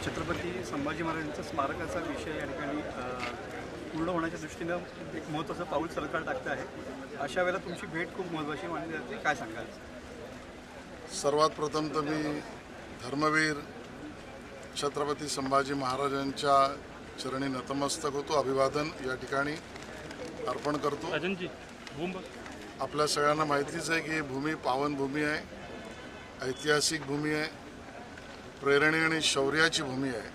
छत्रपती संभाजी महाराजांचा स्मारकाचा विषय या ठिकाणी पूर्ण होण्याच्या दृष्टीनं एक महत्त्वाचं पाऊल सरकार टाकतं आहे. अशा वेळेला तुमची भेट खूप महत्त्वाची मानली जाते. काय सांगाल? सर्वात प्रथम तर मी धर्मवीर छत्रपती संभाजी महाराजांच्या चरणी नतमस्तक होतो, अभिवादन या ठिकाणी अर्पण करतो. आपल्या सगळ्यांना माहितीच आहे की ही भूमी पावन भूमी आहे, ऐतिहासिक भूमी आहे, प्रेरणे आणि शौर्याची भूमी आहे.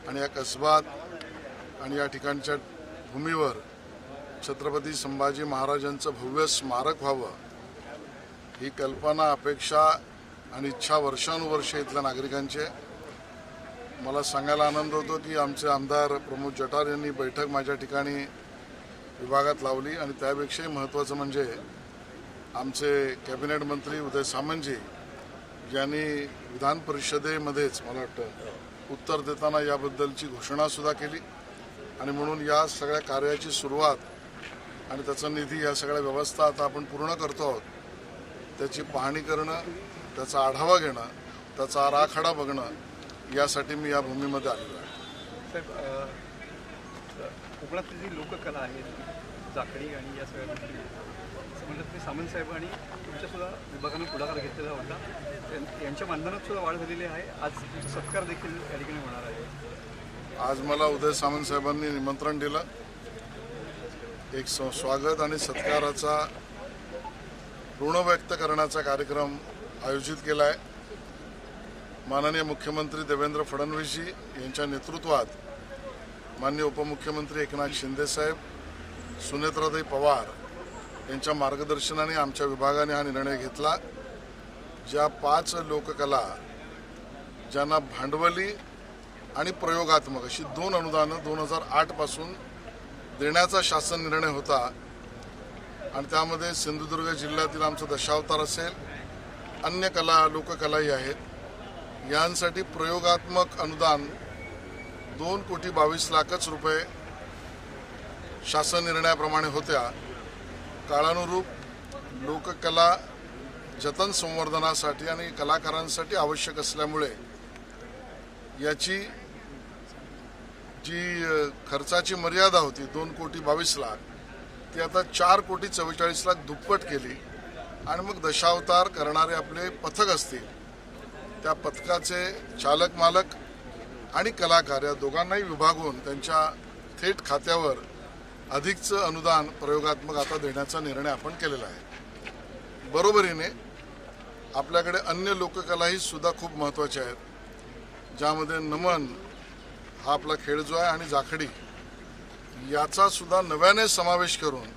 आणि या कसबात आणि या ठिकाणच्या भूमीवर छत्रपती संभाजी महाराजांचं भव्य स्मारक व्हावं ही कल्पना, अपेक्षा आणि इच्छा वर्षानुवर्ष इथल्या नागरिकांची आहे. मला सांगायला आनंद होतो की आमचे आमदार प्रमोद जठार यांनी बैठक माझ्या ठिकाणी विभागात लावली आणि त्यापेक्षाही महत्त्वाचं म्हणजे आमचे कॅबिनेट मंत्री उदय सामंतजी यांनी विधान परिषदेमध्येच मला वाटतं उत्तर देताना याबद्दलची घोषणासुद्धा केली. आणि म्हणून या सगळ्या कार्याची सुरुवात आणि त्याचा निधी, या सगळ्या व्यवस्था आता आपण पूर्ण करतो आहोत. त्याची पाहणी करणं, त्याचा आढावा घेणं, त्याचा आराखडा बघणं यासाठी मी या भूमीमध्ये आलेलो आहे. साहेब, कोकणातली जी लोककला आहे, जाखडी आणि या सगळ्या गोष्टी म्हणलं की सामंत साहेब आणि तुमच्यासुद्धा विभागानं पुढाकार घेतलेला होता. यांच्या मानधनात सुद्धा वाढ झालेली आहे. आज तुमचा सत्कार देखील या ठिकाणी होणार आहे. आज मला उदय सामंत साहेबांनी निमंत्रण दिलं. एक स्वागत आणि सत्काराचा ऋण व्यक्त करण्याचा कार्यक्रम आयोजित केला आहे. माननीय मुख्यमंत्री देवेंद्र फडणवीसजी यांच्या नेतृत्वात माननीय उपमुख्यमंत्री एकनाथ शिंदेसाहेब, सुनेत्राताई पवार यांच्या मार्गदर्शनाने आमच्या विभागाने हा निर्णय घेतला. ज्या 5 लोककला ज्यांना भांडवली आणि प्रयोगात्मक अशी 2 अनुदानं 2008 पासून देण्याचा शासन निर्णय होता आणि त्यामध्ये सिंधुदुर्ग जिल्ह्यातील आमचं दशावतार असेल, अन्य कला लोककलाही आहेत. यांसाठी प्रयोगात्मक अनुदान 2,22,00,000 रुपये शासन निर्णयाप्रमाणे होत्या. काळानुरूप लोककला जतन संवर्धनासाठी आणि कलाकारांसाठी आवश्यक असल्यामुळे याची जी खर्चाची मर्यादा होती 2,22,00,000 ती आता 4,44,00,000 दुप्पट केली. आणि मग दशावतार करणारे आपले पथक असतील, त्या पथकाचे चालक मालक आणि कलाकार या दोघांनाही विभागून त्यांच्या थेट खात्यावर अधिकचं अनुदान प्रयोगात्मक आता देण्याचा निर्णय आपण केलेला आहे. बरोबरीने आपल्याकडे अन्य लोककलाही सुद्धा खूप महत्त्वाच्या आहेत, ज्यामध्ये नमन हा आपला खेळ जो आहे आणि जाखडी याचा सुद्धा नव्याने समावेश करून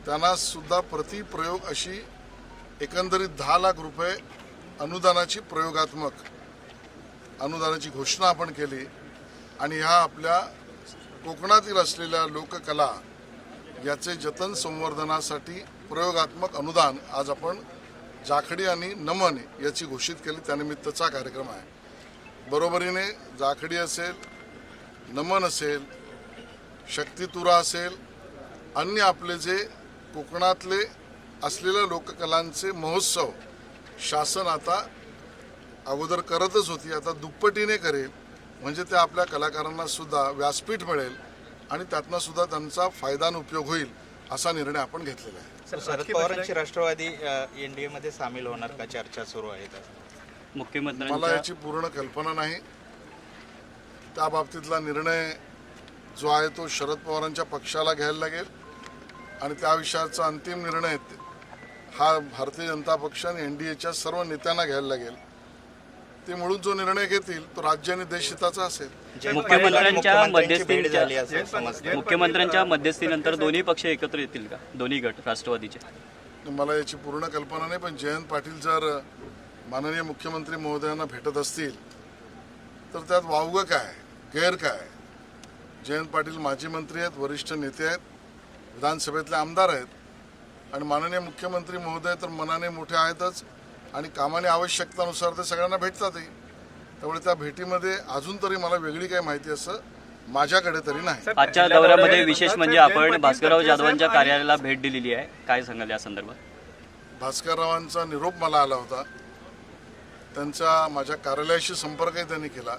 त्यांना सुद्धा प्रतिप्रयोग अशी एकंदरीत 10 लाख रुपये अनुदानाची प्रयोगात्मक अनुदानाची घोषणा आपण केली. आणि ह्या आपल्या कोकणातील असलेल्या लोककला याचे जतन संवर्धनासाठी प्रयोगात्मक अनुदान आज आपण जाखडी आणि नमन याची घोषित केली. त्यानिमित्तचा कार्यक्रम आहे. बरोबरीने जाखडी असेल, नमन असेल, शक्तितुरा असेल, अन्य आपले जे कोकणातले असलेल्या लोककलांचे महोत्सव शासन आता अगोदर करतच होती, आता दुप्पटीने करेल. म्हणजे त्या आपल्या कलाकारांना सुद्धा व्यासपीठ मिळेल आणि त्यातनं सुद्धा त्यांचा फायदा आणि उपयोग होईल असा निर्णय आपण घेतलेला आहे. शरद पवारांची राष्ट्रवादी एनडीए मध्ये सामील होणार का, चर्चा सुरू आहेत? मला याची पूर्ण कल्पना नाही. त्या बाबतीतला निर्णय जो आहे तो शरद पवारांच्या पक्षाला घ्यायला लागेल आणि त्या विषयाचा अंतिम निर्णय हा भारतीय जनता पक्ष आणि एनडीएच्या सर्व नेत्यांना घ्यायला लागेल. ते मिळून जो निर्णय घेतील तो राज्य आणि देशहिताचा असेल. मुख्यमंत्र्यांच्या मध्यस्थीनंतर दोन्ही पक्ष एकत्र येतील का, दोन्ही गट राष्ट्रवादीचे? मला याची पूर्ण कल्पना नाही, पण जयंत पाटील जर माननीय मुख्यमंत्री महोदयांना भेटत असतील तर त्यात वावगं काय, गैर काय? जयंत पाटील माजी मंत्री आहेत, वरिष्ठ नेते आहेत, विधानसभेतले आमदार आहेत आणि माननीय मुख्यमंत्री महोदय तर मनाने मोठे आहेतच आणि कामाने आवश्यकतानुसार ते सगळ्यांना भेटतातही. त्यामुळे त्या भेटीमध्ये अजून तरी मला वेगळी काही माहिती असं माझ्याकडे तरी नाही. आजच्या दौऱ्यामध्ये विशेष म्हणजे आपण भास्करराव जाधवांच्या कार्यालयाला भेट दिलेली आहे, काय सांगाल या संदर्भात? भास्कररावांचा निरोप मला आला होता त्यांचा माझ्या कार्यालयाशी संपर्कही त्यांनी केला.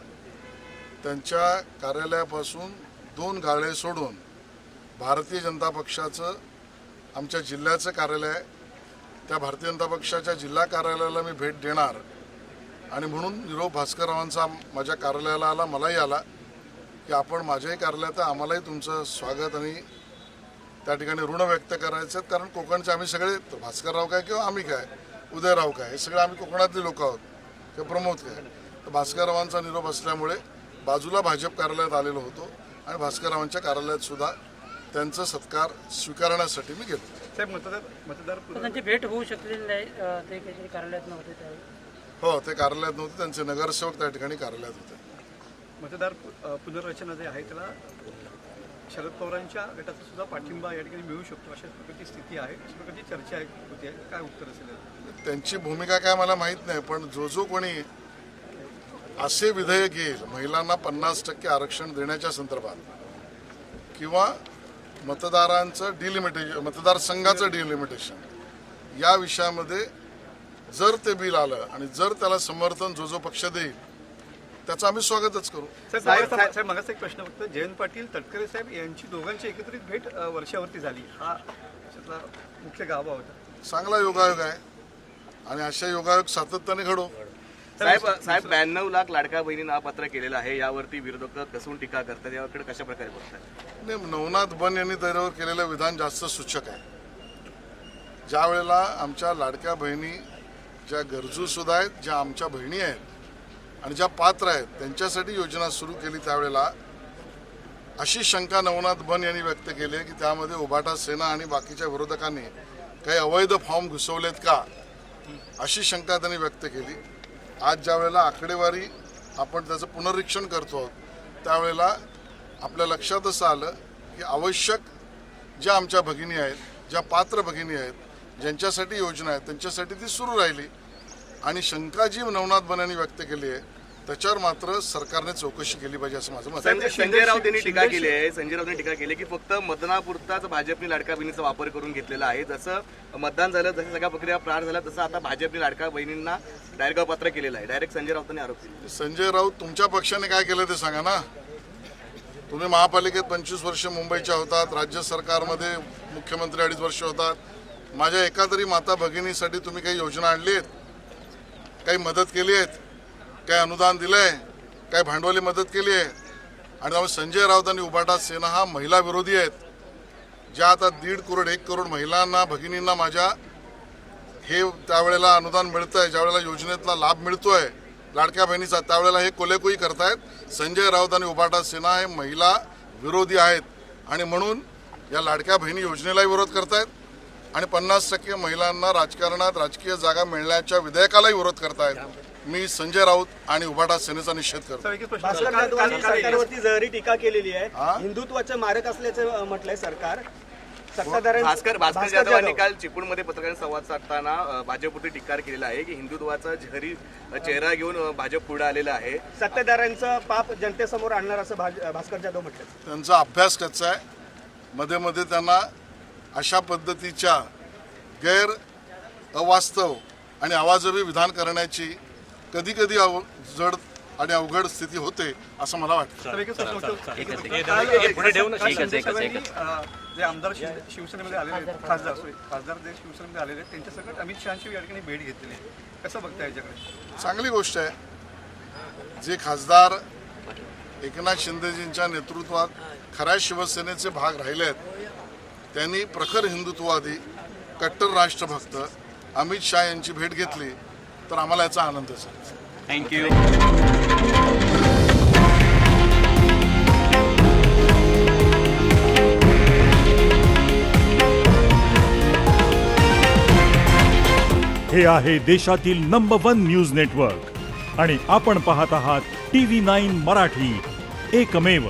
त्यांच्या कार्यालयापासून 2 गाळे सोडून भारतीय जनता पक्षाचं आमच्या जिल्ह्याचं कार्यालय आहे, त्या भारतीय जनता पक्षाच्या जिल्हा कार्यालयाला मी भेट देणार आणि म्हणून निरोप भास्कररावांचा माझ्या कार्यालयाला आला, मलाही आला की आपण माझ्याही कार्यालयात आहे, आम्हालाही तुमचं स्वागत आणि त्या ठिकाणी ऋण व्यक्त करायचं आहेत. कारण कोकणचे आम्ही सगळे, भास्करराव काय किंवा आम्ही काय, उदयराव काय, हे सगळे आम्ही कोकणातली लोक आहोत किंवा प्रमोद काय. तर भास्कररावांचा निरोप असल्यामुळे बाजूला भाजप कार्यालयात आलेलो होतो आणि भास्कररावांच्या कार्यालयात सुद्धा त्यांचा सत्कार स्वीकारण्यासाठी मी गेलो. साहेब, मतदार त्यांची भेट होऊ शकलेली नाही, ते काहीतरी कार्यालयात नव्हते त्यावेळी. हो, ते कार्यालयात नव्हते, त्यांचे नगरसेवक त्या ठिकाणी कार्यालयात होते. मतदार पुनर्रचना जे आहे त्याला शरद पवारांच्या गटाचा सुद्धा पाठिंबा या ठिकाणी मिळू शकतो, अशा प्रकारची स्थिती आहे, अशा प्रकारची चर्चा होती आहे. काय उत्तर असेल? त्यांची भूमिका काय मला माहीत नाही, पण जो कोणी असे विधेयक येईल महिलांना 50% आरक्षण देण्याच्या संदर्भात किंवा मतदारांचं डिलिमिटेशन, मतदारसंघाचं डिलिमिटेशन या विषयामध्ये जर ते बिल आलं आणि जर त्याला समर्थन जो पक्ष देईल त्याचं आम्ही स्वागतच करू. साहेब, मागाचा एक प्रश्न फक्त, जयंत पाटील, तटकरे साहेब यांची दोघांची एकत्रित भेट वर्षावरती झाली, हा त्यातला मुख्य गाभा होता. चांगला योगायोग आहे आणि अशा योगायोग सातत्याने घडो. साहेब 92 लाख लाडक्या बहिणींना अपात्र केलेलं आहे, यावरती विरोधक कसून टीका करतात, याकडे कशा प्रकारे बघतात? नवनाथ बन यांनी त्याच्यावर केलेलं विधान जास्त सूचक आहे. ज्या वेळेला आमच्या लाडक्या बहिणी ज्या गरजू सुद्धा आहेत, ज्या आमच्या बहिणी आहेत आणि ज्या पात्र आहेत त्यांच्यासाठी योजना सुरू केली, त्यावेळेला अशी शंका नवनाथ बन यांनी व्यक्त केली आहे की त्यामध्ये उभाटा सेना आणि बाकीच्या विरोधकांनी काही अवैध फॉर्म घुसवलेत का, अशी शंका त्यांनी व्यक्त केली. आज ज्या वेळेला आकडेवारी आपण त्याचं पुनरीक्षण करतो त्यावेळेला आपल्या लक्षात असं आलं की आवश्यक ज्या आमच्या भगिनी आहेत, ज्या पात्र भगिनी आहेत, ज्यांच्यासाठी योजना आहेत त्यांच्यासाठी ती सुरू राहिली. आणि शंका जी नवनाथ बन यांनी व्यक्त केली आहे त्याच्यावर मात्र सरकारने चौकशी केली पाहिजे असं माझं मत आहे. संजय राऊत यांनी टीका केली आहे, संजय राऊत यांनी टीका केली की फक्त मतदानापुरताच भाजपने लाडक्या बहिणीचा वापर करून घेतलेला आहे. जसं मतदान झालं, जसं सगळ्या प्रक्रिया पार झाल्या, तसं आता भाजपने लाडक्या बहिणींना डायरेक्ट अपात्र केलेलं आहे. डायरेक्ट संजय राऊतांनी आरोप केला. संजय राऊत, तुमच्या पक्षाने काय केलं ते सांगा ना. तुम्ही महापालिकेत 25 वर्ष मुंबईच्या होतात, राज्य सरकारमध्ये मुख्यमंत्री 2.5 वर्ष होतात. माझ्या एका तरी माता भगिनीसाठी तुम्ही काही योजना आणली आहेत, काही मदत केली आहेत, काही अनुदान दिलंय, काही भांडवली मदत केली आहे? आणि त्यामुळे संजय राऊत आणि उभाटा सेना हा महिला विरोधी आहेत. ज्या आता 1.5 करोड 1 करोड महिलांना भगिनींना माझ्या हे त्यावेळेला अनुदान मिळतंय, ज्यावेळेला योजनेतला लाभ मिळतोय लाडक्या बहिणीचा, त्यावेळेला हे कोलेकोई करतायत. संजय राऊत आणि उभाटा सेना हे महिला विरोधी आहेत आणि म्हणून या लाडक्या बहिणी योजनेलाही विरोध करतायत आणि 50% महिलांना राजकारणात राजकीय जागा मिळण्याच्या विधेयकालाही विरोध करतायत. मी संजय राऊत आणि उभाटा सेनेचा निषेध करतो. सरकारवरती जहरी टीका केलेली आहे, हिंदुत्वाचं मारक असल्याचं म्हटलंय सरकार. भास्कर जाधव यांनी काल चिपळूणमध्ये पत्रकारांशी संवाद साधताना भाजपवरती टीका केलेला आहे की हिंदुत्वाचा झहरी चेहरा घेऊन भाजप पुढे आलेला आहे. सत्ताधाऱ्यांचं पाप जनतेसमोर आणणार असं भास्कर जाधव म्हटलं. त्यांचा अभ्यास कच्चा आहे. मध्ये मध्ये त्यांना अशा पद्धतीच्या गैर अवास्तव आणि आवाजवी विधान करण्याची कधी कधी जड आणि अवघड स्थिती होते असं मला वाटतं. जे आमदार शिवसेनेमध्ये आलेले आहेत, खासदार जे शिवसेनेमध्ये आलेले आहेत त्यांच्यासकट अमित शहाची या ठिकाणी भेट घेतलेली आहे, कसं बघताय याच्याकडे? चांगली गोष्ट आहे. जे खासदार एकनाथ शिंदेजींच्या नेतृत्वात खऱ्या शिवसेनेचे भाग राहिले आहेत त्यांनी प्रखर हिंदुत्ववादी कट्टर राष्ट्रभक्त अमित शहा यांची भेट घेतली तर आम्हाला याचा आनंदच आहे. थँक्यू. हे आहे देशातील नंबर 1 न्यूज नेटवर्क आणि आपण पाहत आहात TV9 मराठी, एकमेव.